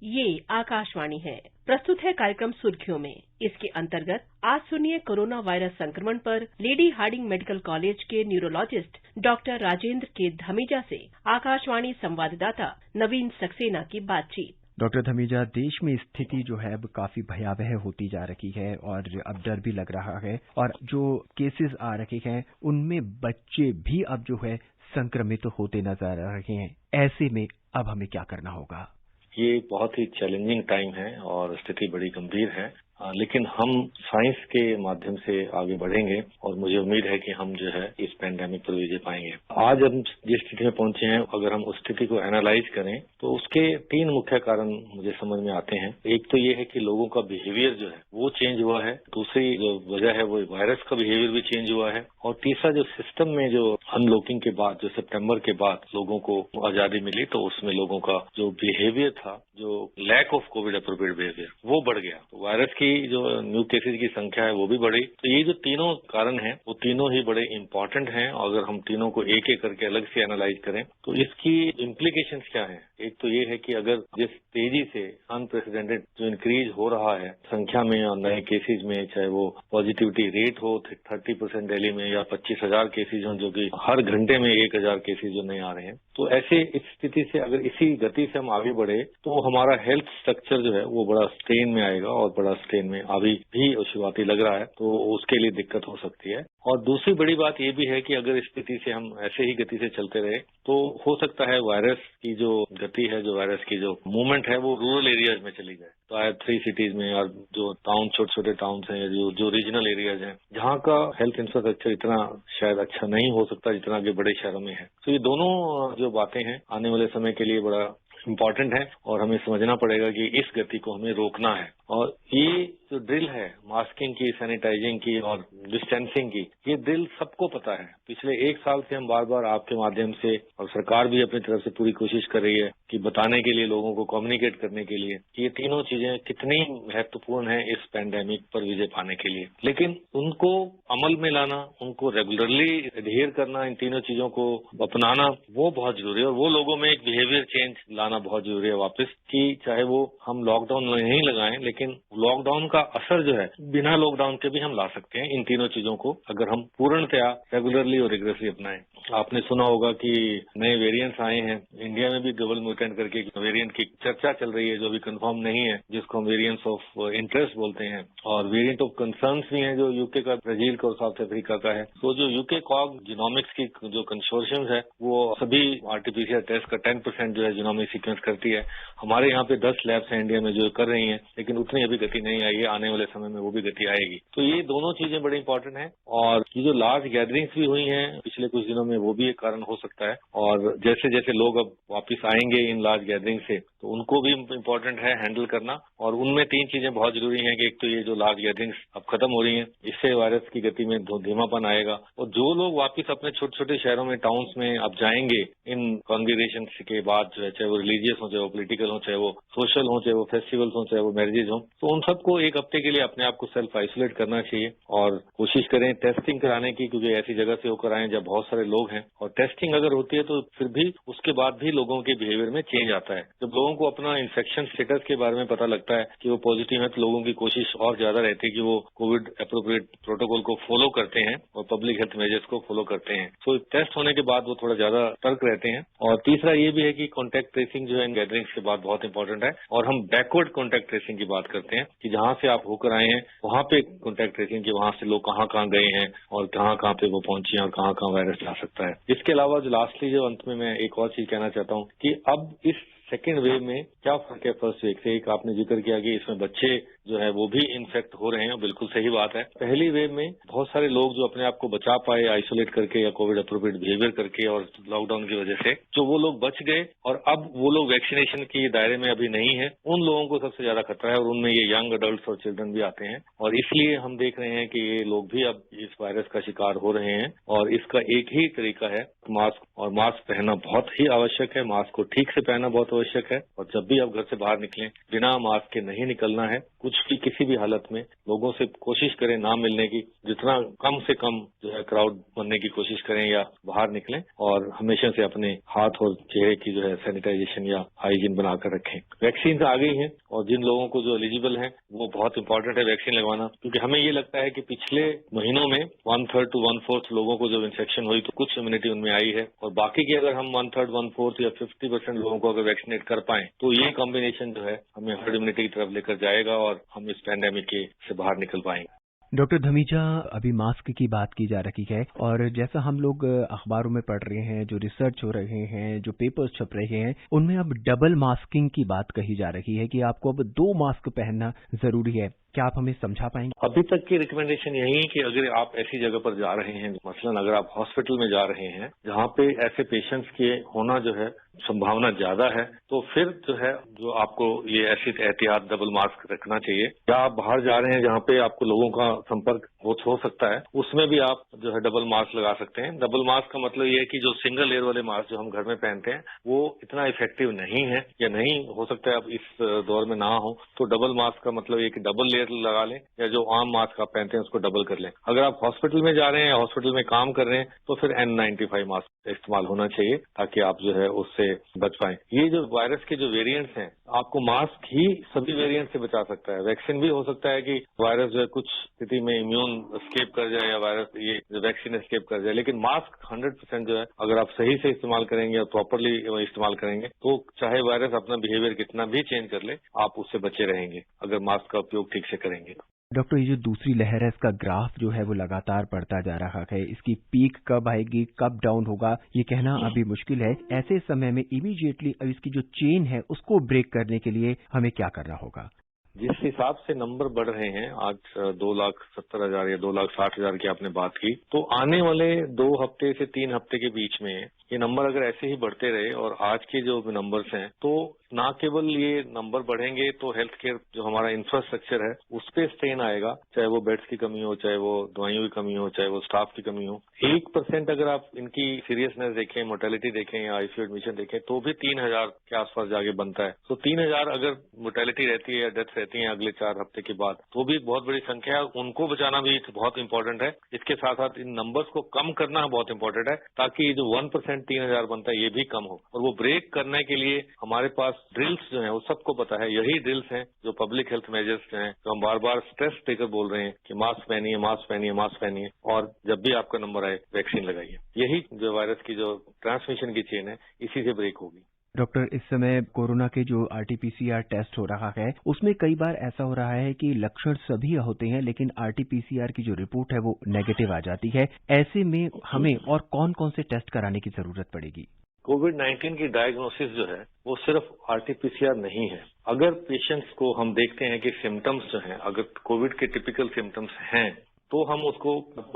ये आकाशवाणी है। प्रस्तुत है कार्यक्रम सुर्खियों में। इसके अंतर्गत आज सुनिए कोरोना वायरस संक्रमण पर लेडी हार्डिंग मेडिकल कॉलेज के न्यूरोलॉजिस्ट डॉक्टर राजेंद्र के धमीजा से आकाशवाणी संवाददाता नवीन सक्सेना की बातचीत। डॉक्टर धमीजा, देश में स्थिति जो है अब काफी भयावह होती जा रही है और अब डर भी लग रहा है और जो केसेस आ रहे हैं उनमें बच्चे भी अब जो है संक्रमित होते नजर आ रहे हैं। ऐसे में अब हमें क्या करना होगा? ये बहुत ही चैलेंजिंग टाइम है और स्थिति बड़ी गंभीर है, लेकिन हम साइंस के माध्यम से आगे बढ़ेंगे और मुझे उम्मीद है कि हम जो है इस पैंडेमिक पर विजय पाएंगे। आज हम जिस स्थिति में पहुंचे हैं, अगर हम उस स्थिति को एनालाइज करें तो उसके 3 मुख्य कारण मुझे समझ में आते हैं। एक तो ये है कि लोगों का बिहेवियर जो है वो चेंज हुआ है, दूसरी जो वजह है वो वायरस का बिहेवियर भी चेंज हुआ है, और तीसरा जो सिस्टम में जो अनलॉकिंग के बाद, जो सितंबर के बाद लोगों को आजादी मिली, तो उसमें लोगों का जो बिहेवियर था, जो lack of Covid appropriate behaviour, वो बढ़ गया। तो वायरस की जो न्यू केसेज की संख्या है वो भी बढ़ी। तो ये जो तीनों कारण हैं वो तीनों ही बड़े इंपॉर्टेंट हैं, और अगर हम तीनों को एक एक करके अलग से एनालाइज करें तो इसकी इम्प्लीकेशंस क्या है। एक तो ये है कि अगर जिस तेजी से अनप्रेसिडेंटेड जो इंक्रीज हो रहा है संख्या में और नए केसेज में, चाहे वो पॉजिटिविटी रेट हो 30% दिल्ली में या 25,000 केसेज हो, जो कि हर घंटे में 1,000 केसेज जो नए आ रहे हैं, तो ऐसे इस स्थिति से अगर इसी गति से हम आगे बढ़े तो हमारा हेल्थ स्ट्रक्चर जो है वो बड़ा स्ट्रेन में आएगा, और बड़ा स्ट्रेन में अभी भी शुरुआती लग रहा है, तो उसके लिए दिक्कत हो सकती है। और दूसरी बड़ी बात ये भी है कि अगर इस स्थिति से हम ऐसे ही गति से चलते रहे तो हो सकता है वायरस की जो गति है, जो वायरस की जो मूवमेंट है, वो रूरल एरियाज में चली जाए। तो आए 3 सिटीज में, और जो टाउन, छोटे छोटे टाउन्स हैं, जो रीजनल एरियाज हैं, जहाँ का हेल्थ इंफ्रास्ट्रक्चर इतना शायद अच्छा नहीं हो सकता जितना कि बड़े शहरों में है। तो ये दोनों जो बातें हैं आने वाले समय के लिए बड़ा इम्पॉर्टेंट है, और हमें समझना पड़ेगा कि इस गति को हमें रोकना है। और ये जो ड्रिल है मास्किंग की, सैनिटाइजिंग की और डिस्टेंसिंग की, ये ड्रिल सबको पता है। पिछले 1 साल से हम बार बार आपके माध्यम से, और सरकार भी अपनी तरफ से पूरी कोशिश कर रही है कि बताने के लिए, लोगों को कम्युनिकेट करने के लिए कि ये तीनों चीजें कितनी महत्वपूर्ण है इस पैंडेमिक पर विजय पाने के लिए। लेकिन उनको अमल में लाना, उनको रेगुलरली एडहेयर करना, इन तीनों चीजों को अपनाना, वो बहुत जरूरी है। और वो लोगों में एक बिहेवियर चेंज लाना बहुत जरूरी है वापस, कि चाहे वो हम लॉकडाउन नहीं लगाएं, लेकिन लॉकडाउन का असर जो है बिना लॉकडाउन के भी हम ला सकते हैं, इन तीनों चीजों को अगर हम पूर्णतया रेगुलरली और रिग्रेसली अपनाएं। आपने सुना होगा कि नए वेरिएंट्स आए हैं, इंडिया में भी डबल म्यूटेंट करके वेरिएंट की चर्चा चल रही है, जो अभी कंफर्म नहीं है, जिसको हम वेरिएंट्स ऑफ इंटरेस्ट बोलते हैं, और वेरिएंट ऑफ कंसर्न्स भी हैं, जो यूके का, ब्राजील का और साउथ अफ्रीका का है। तो जो यूके कॉग जीनोमिक्स की जो कंसोर्शियम है, वो सभी आरटीपीसीआर टेस्ट का 10% जो है जीनोमिक सीक्वेंस करती है। हमारे यहाँ पे 10 लैब्स हैं इंडिया में जो कर रही हैं, लेकिन उतनी अभी गति नहीं आई है। आने वाले समय में वो भी गति आएगी। तो ये दोनों चीजें बड़ी इंपॉर्टेंट हैं। और ये जो लार्ज गैदरिंग्स भी हुई हैं पिछले कुछ दिनों में, वो भी एक कारण हो सकता है। और जैसे जैसे लोग अब वापिस आएंगे इन लार्ज गैदरिंग से, तो उनको भी इम्पोर्टेंट है हैंडल करना। और उनमें 3 चीजें बहुत जरूरी हैं कि एक तो ये जो लार्ज गैदरिंग्स अब खत्म हो रही हैं, इससे वायरस की गति में धीमापन आएगा। और जो लोग वापिस अपने छोटे छोटे शहरों में, टाउन्स में अब जाएंगे इन कॉन्ग्रेगेशन के बाद, जो है, चाहे वो रिलीजियस हो, चाहे वो पॉलिटिकल हो, चाहे वो सोशल हो, चाहे वो फेस्टिवल्स हो, चाहे वो मैरिजेज हो, तो उन सबको 1 हफ्ते के लिए अपने आप को सेल्फ आइसोलेट करना चाहिए। और कोशिश करें टेस्टिंग कराने की, क्योंकि ऐसी जगह से होकर आए जब बहुत सारे लोग हैं। और टेस्टिंग अगर होती है तो फिर भी उसके बाद भी लोगों के बिहेवियर में चेंज आता है। जब लोगों को अपना इन्फेक्शन स्टेटस के बारे में पता लगता है कि वो पॉजिटिव है, तो लोगों की कोशिश और ज्यादा रहती है कि वो कोविड अप्रोप्रिएट प्रोटोकॉल को फॉलो करते हैं और पब्लिक हेल्थ मेजर्स को फॉलो करते हैं। तो टेस्ट होने के बाद वो थोड़ा ज्यादा सतर्क रहते हैं। और तीसरा ये भी है कि कॉन्टैक्ट ट्रेसिंग जो है गैदरिंग्स के बाद बहुत इंपॉर्टेंट है। और हम बैकवर्ड कॉन्टैक्ट ट्रेसिंग की बात करते हैं कि जहां से आप होकर आए हैं वहां पे कॉन्टैक्ट ट्रेसिंग की, वहां से लोग कहाँ कहाँ गए हैं और कहाँ कहाँ पे वो पहुंचे हैं और कहाँ कहाँ वायरस जा सकता है। इसके अलावा जो लास्टली जो अंत में मैं एक और चीज कहना चाहता हूँ कि अब इस सेकेंड वेव में क्या फर्क है फर्स्ट वेव से। एक आपने जिक्र किया कि इसमें बच्चे जो है वो भी इन्फेक्ट हो रहे हैं, बिल्कुल सही बात है। पहली वेव में बहुत सारे लोग जो अपने आप को बचा पाए आइसोलेट करके या कोविड अप्रोप्रिएट बिहेवियर करके और लॉकडाउन की वजह से, जो वो लोग बच गए और अब वो लोग वैक्सीनेशन के दायरे में अभी नहीं है, उन लोगों को सबसे ज्यादा खतरा है। और उनमें ये यंग अडल्ट और चिल्ड्रन भी आते हैं। और इसलिए हम देख रहे हैं कि ये लोग भी अब इस वायरस का शिकार हो रहे हैं। और इसका एक ही तरीका है मास्क, और मास्क पहनना बहुत ही आवश्यक है। मास्क को ठीक से पहनना बहुत आवश्यक है और जब भी आप घर से बाहर निकलें बिना मास्क के नहीं निकलना है। कुछ भी किसी भी हालत में लोगों से कोशिश करें ना मिलने की, जितना कम से कम जो है क्राउड बनने की कोशिश करें या बाहर निकलें और हमेशा से अपने हाथ और चेहरे की जो है सैनिटाइजेशन या हाइजीन बनाकर रखें। वैक्सीन आ गई है और जिन लोगों को जो एलिजिबल हैं वो बहुत इंपॉर्टेंट है वैक्सीन लगवाना, क्योंकि हमें ये लगता है कि पिछले महीनों में 1/3 to 1/4 लोगों को जब इन्फेक्शन हुई तो कुछ इम्यूनिटी उनमें आई है और बाकी की अगर हम 1/3, 1/4 या 50% लोगों को अगर वैक्सीनेट कर पाएं तो ये कॉम्बिनेशन जो है हमें हर्ड इम्यूनिटी की तरफ लेकर जाएगा और हम इस पैंडेमिक से बाहर निकल पाएंगे। डॉक्टर धमीजा, अभी मास्क की बात की जा रही है और जैसा हम लोग अखबारों में पढ़ रहे हैं, जो रिसर्च हो रहे हैं, जो पेपर्स छप रहे हैं, उनमें अब डबल मास्किंग की बात कही जा रही है कि आपको अब 2 मास्क पहनना जरूरी है। क्या आप हमें समझा पाएंगे? अभी तक की रिकमेंडेशन यही है कि अगर आप ऐसी जगह पर जा रहे हैं, मसलन अगर आप हॉस्पिटल में जा रहे हैं जहां पे ऐसे पेशेंट्स के होना जो है संभावना ज्यादा है, तो फिर जो है जो आपको ये ऐसी एहतियात डबल मास्क रखना चाहिए। या आप बाहर जा रहे हैं जहां पे आपको लोगों का संपर्क बहुत हो सकता है, उसमें भी आप जो है डबल मास्क लगा सकते हैं। डबल मास्क का मतलब ये है कि जो सिंगल लेयर वाले मास्क जो हम घर में पहनते हैं वो इतना इफेक्टिव नहीं है या नहीं हो सकता है अब इस दौर में ना हो, तो डबल मास्क का मतलब ये कि डबल लेयर लगा लें या जो आम मास्क आप पहनते हैं उसको डबल कर लें। अगर आप हॉस्पिटल में जा रहे हैं या हॉस्पिटल में काम कर रहे हैं तो फिर N95 मास्क इस्तेमाल होना चाहिए ताकि आप जो है उससे बच पाएं। ये जो वायरस के जो वेरिएंट्स हैं, आपको मास्क ही सभी वेरिएंट से बचा सकता है। वैक्सीन भी हो सकता है कि वायरस जो है कुछ स्थिति में इम्यून एस्केप कर जाए या वायरस ये वैक्सीन एस्केप कर जाए, लेकिन मास्क 100% जो है अगर आप सही से इस्तेमाल करेंगे और प्रॉपरली इस्तेमाल करेंगे तो चाहे वायरस अपना बिहेवियर कितना भी चेंज कर ले, आप उससे बचे रहेंगे अगर मास्क का उपयोग ठीक से करेंगे। डॉक्टर, ये जो दूसरी लहर है इसका ग्राफ जो है वो लगातार बढ़ता जा रहा है। इसकी पीक कब आएगी, कब डाउन होगा, ये कहना अभी मुश्किल है। ऐसे समय में इमीडिएटली इसकी जो चेन है उसको ब्रेक करने के लिए हमें क्या करना होगा? जिस हिसाब से नंबर बढ़ रहे हैं, आज 2,70,000 या 2,60,000 की आपने बात की, तो आने वाले 2 हफ्ते से 3 हफ्ते के बीच में ये नंबर अगर ऐसे ही बढ़ते रहे और आज के जो नंबर्स हैं तो ना केवल ये नंबर बढ़ेंगे तो हेल्थ केयर जो हमारा इंफ्रास्ट्रक्चर है उस पर स्ट्रेन आएगा, चाहे वो बेड्स की कमी हो, चाहे वो दवाइयों की कमी हो, चाहे वो स्टाफ की कमी हो। 1% अगर आप इनकी सीरियसनेस देखें, मोर्टेलिटी देखें या आईसीयू एडमिशन देखें तो भी 3,000 के आसपास जाके बनता है। तो 3,000 अगर मोर्टेलिटी रहती है या डेथ रहती है अगले 4 हफ्ते के बाद तो भी बहुत बड़ी संख्या है। उनको बचाना भी बहुत इंपॉर्टेंट है। इसके साथ साथ इन नंबर्स को कम करना बहुत इंपॉर्टेंट है ताकि जो 1% 3,000 बनता है ये भी कम हो। और वो ब्रेक करने के लिए हमारे पास ड्रिल्स जो हैं वो सबको पता है, यही ड्रिल्स हैं जो पब्लिक हेल्थ मेजर्स हैं जो हम बार बार स्ट्रेस देकर बोल रहे हैं कि मास्क पहनिए, मास्क पहनिए, मास्क पहनिए और जब भी आपका नंबर आए वैक्सीन लगाइए। यही जो वायरस की जो ट्रांसमिशन की चेन है इसी से ब्रेक होगी। डॉक्टर, इस समय कोरोना के जो RT-PCR टेस्ट हो रहा है उसमें कई बार ऐसा हो रहा है कि लक्षण सभी होते हैं लेकिन RT-PCR की जो रिपोर्ट है वो नेगेटिव आ जाती है। ऐसे में हमें और कौन कौन से टेस्ट कराने की जरूरत पड़ेगी? कोविड-19 की डायग्नोसिस जो है वो सिर्फ RT-PCR नहीं है। अगर पेशेंट्स को हम देखते हैं कि सिम्टम्स जो हैं, अगर कोविड के टिपिकल सिम्टम्स हैं तो हम उसको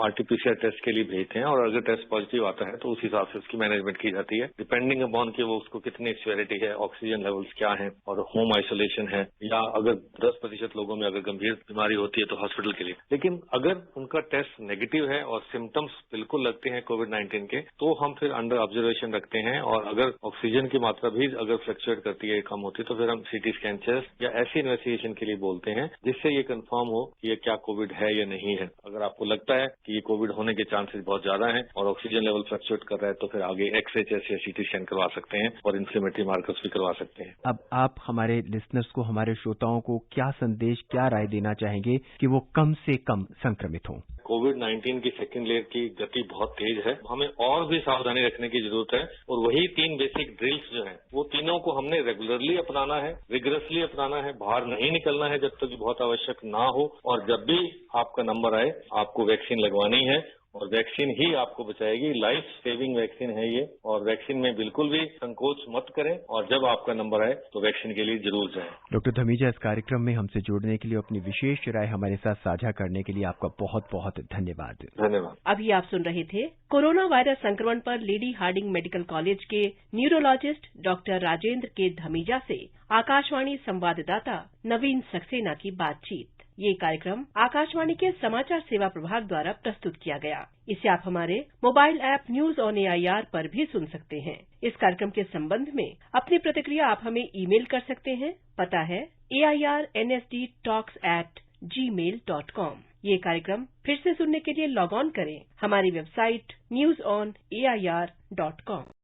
RT-PCR टेस्ट के लिए भेजते हैं और अगर टेस्ट पॉजिटिव आता है तो उस हिसाब से उसकी मैनेजमेंट की जाती है, डिपेंडिंग अपॉन कि वो उसको कितनी सीवियरिटी है, ऑक्सीजन लेवल्स क्या हैं और होम आइसोलेशन है, या अगर 10% लोगों में अगर गंभीर बीमारी होती है तो हॉस्पिटल के लिए। लेकिन अगर उनका टेस्ट नेगेटिव है और सिम्टम्स बिल्कुल लगते हैं कोविड-19 के तो हम फिर अंडर ऑब्जर्वेशन रखते हैं और अगर ऑक्सीजन की मात्रा भी अगर फ्लक्चुएट करती है, कम होती है तो फिर हम CT स्कैन, चेस्ट या ऐसी इन्वेस्टिगेशन के लिए बोलते हैं जिससे ये कंफर्म हो कि ये क्या कोविड है या नहीं है। अगर आपको लगता है कि ये कोविड होने के चांसेस बहुत ज्यादा हैं और ऑक्सीजन लेवल फ्लक्चुएट कर रहा है तो फिर आगे एक्सरे, चेस्ट या CT स्कैन करवा सकते हैं और इन्फ्लेमेटरी मार्कर्स भी करवा सकते हैं। अब आप हमारे लिसनर्स को, हमारे श्रोताओं को क्या संदेश, क्या राय देना चाहेंगे कि वो कम से कम संक्रमित हों? कोविड-19 की सेकेंड लेयर की गति बहुत तेज है, हमें और भी सावधानी रखने की जरूरत है और वही 3 बेसिक ड्रिल्स जो हैं वो तीनों को हमने रेगुलरली अपनाना है, रिगरसली अपनाना है, बाहर नहीं निकलना है जब तक बहुत आवश्यक ना हो और जब भी आपका नंबर आए आपको वैक्सीन लगवानी है और वैक्सीन ही आपको बचाएगी। लाइफ सेविंग वैक्सीन है ये और वैक्सीन में बिल्कुल भी संकोच मत करें और जब आपका नंबर आए तो वैक्सीन के लिए जरूर जाएं। डॉक्टर धमीजा, इस कार्यक्रम में हमसे जुड़ने के लिए, अपनी विशेष राय हमारे साथ साझा करने के लिए आपका बहुत बहुत धन्यवाद। धन्यवाद। अभी आप सुन रहे थे कोरोना वायरस संक्रमण पर लेडी हार्डिंग मेडिकल कॉलेज के न्यूरोलॉजिस्ट डॉक्टर राजेंद्र के धमीजा से आकाशवाणी संवाददाता नवीन सक्सेना की बातचीत। ये कार्यक्रम आकाशवाणी के समाचार सेवा प्रभाग द्वारा प्रस्तुत किया गया। इसे आप हमारे mobile app news on AIR पर भी सुन सकते हैं। इस कार्यक्रम के संबंध में अपनी प्रतिक्रिया आप हमें ईमेल कर सकते हैं। पता है airnsdtalks@gmail.com। ये कार्यक्रम फिर से सुनने के लिए लॉग ऑन करें हमारी वेबसाइट newsonair.com।